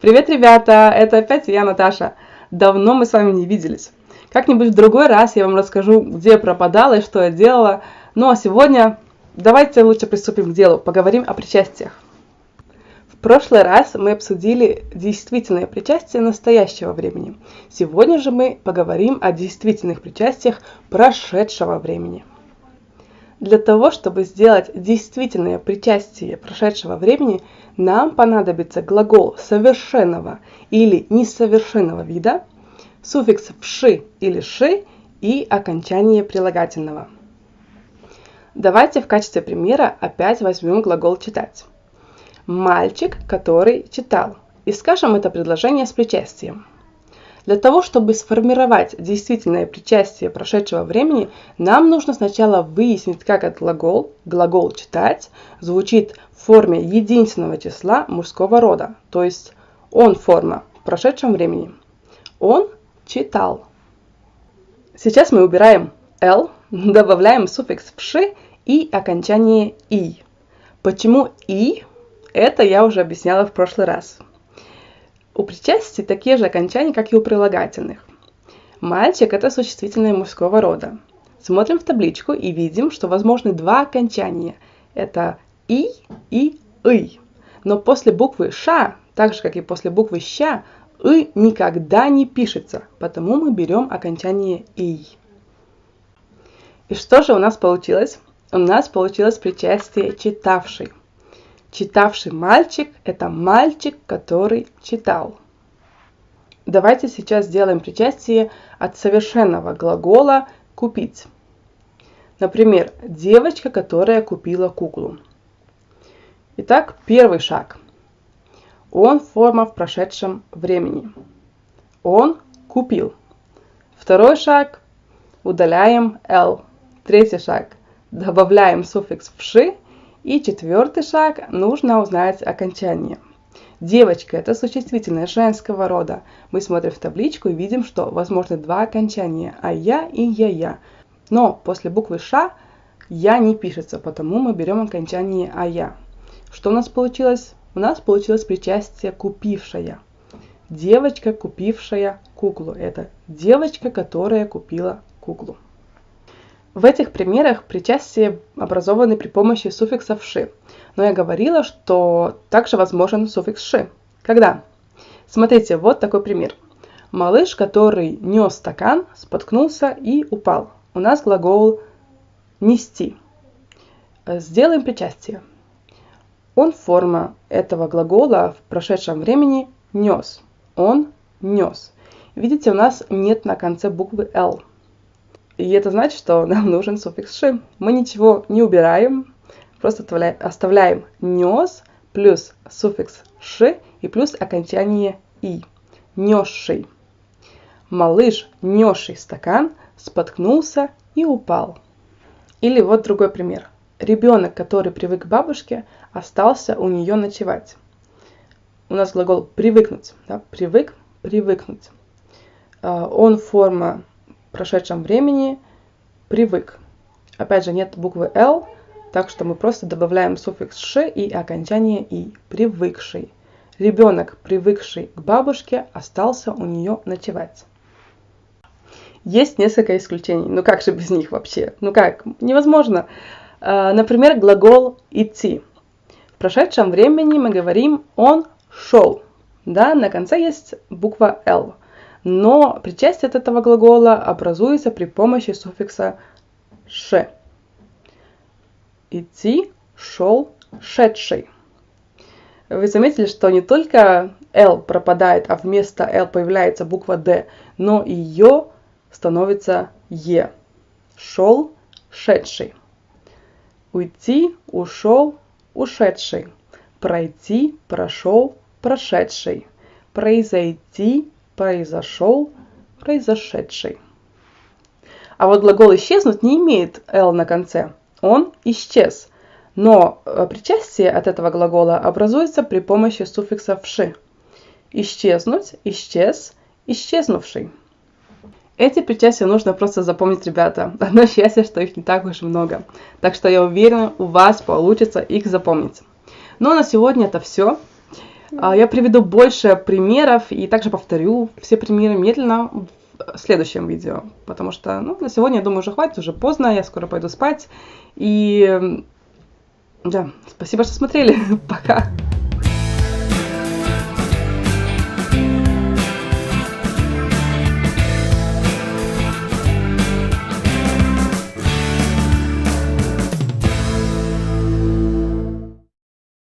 Привет, ребята! Это опять я, Наташа. Давно мы с вами не виделись. Как-нибудь в другой раз я вам расскажу, где я пропадала и что я делала. Ну а сегодня давайте лучше приступим к делу, поговорим о причастиях. В прошлый раз мы обсудили действительное причастие настоящего времени. Сегодня же мы поговорим о действительных причастиях прошедшего времени. Для того, чтобы сделать действительное причастие прошедшего времени, нам понадобится глагол совершенного или несовершенного вида, суффикс «вши» или «ши» и окончание прилагательного. Давайте в качестве примера опять возьмем глагол «читать». Мальчик, который читал. И скажем это предложение с причастием. Для того, чтобы сформировать действительное причастие прошедшего времени, нам нужно сначала выяснить, как этот глагол «читать», звучит в форме единственного числа мужского рода, то есть он форма в прошедшем времени. Он читал. Сейчас мы убираем «л», добавляем суффикс «вши» и окончание «и». Почему «и»? Это я уже объясняла в прошлый раз. У причастий такие же окончания, как и у прилагательных. Мальчик – это существительное мужского рода. Смотрим в табличку и видим, что возможны два окончания. Это «и» и «ый». Но после буквы «ша», так же, как и после буквы «ща», «ы» никогда не пишется, потому мы берем окончание «ий». И что же у нас получилось? У нас получилось причастие «читавший». Читавший мальчик – это мальчик, который читал. Давайте сейчас сделаем причастие от совершенного глагола «купить». Например, девочка, которая купила куклу. Итак, первый шаг. Он форма в прошедшем времени. Он купил. Второй шаг. Удаляем «л». Третий шаг. Добавляем суффикс «вши». И четвертый шаг, нужно узнать окончание. Девочка – это существительное женского рода. Мы смотрим в табличку и видим, что возможны два окончания – «а-я» и «я-я». Но после буквы «ша» «я» не пишется, потому мы берем окончание «а-я». Что у нас получилось? У нас получилось причастие «купившая». Девочка, купившая куклу. Это девочка, которая купила куклу. В этих примерах причастия образованы при помощи суффикса «вши». Но я говорила, что также возможен суффикс «ши». Когда? Смотрите, вот такой пример. Малыш, который нес стакан, споткнулся и упал. У нас глагол «нести». Сделаем причастие. Он форма этого глагола в прошедшем времени нес. Он нес. Видите, у нас нет на конце буквы «л». И это значит, что нам нужен суффикс «ши». Мы ничего не убираем, просто оставляем «нес» плюс суффикс «ши» и плюс окончание «и». Несший. Малыш, несший стакан, споткнулся и упал. Или вот другой пример. Ребенок, который привык к бабушке, остался у нее ночевать. У нас глагол «привыкнуть». Да? Привык, привыкнуть. Он форма в прошедшем времени привык. Опять же, нет буквы «л», так что мы просто добавляем суффикс «ши» и окончание «и». Привыкший. Ребенок, привыкший к бабушке, остался у нее ночевать. Есть несколько исключений. Ну как же без них вообще? Ну как? Невозможно. Например, глагол «идти». В прошедшем времени мы говорим «он шел». Да, на конце есть буква «л». Но причастие от этого глагола образуется при помощи суффикса «ше». Идти, шел, шедший. Вы заметили, что не только «л» пропадает, а вместо «л» появляется буква «д», но и «ё» становится «е». Шел, шедший. Уйти, ушел, ушедший. Пройти, прошел, прошедший. Произойти, произошел, произошедший. А вот глагол «исчезнуть» не имеет «л» на конце. Он исчез. Но причастие от этого глагола образуется при помощи суффикса «вши». Исчезнуть, исчез, исчезнувший. Эти причастия нужно просто запомнить, ребята. Одно счастье, что их не так уж и много. Так что я уверена, у вас получится их запомнить. Ну а на сегодня это все. Я приведу больше примеров и также повторю все примеры медленно в следующем видео, потому что, ну, на сегодня, я думаю, уже хватит, уже поздно, я скоро пойду спать. И да, спасибо, что смотрели. Пока.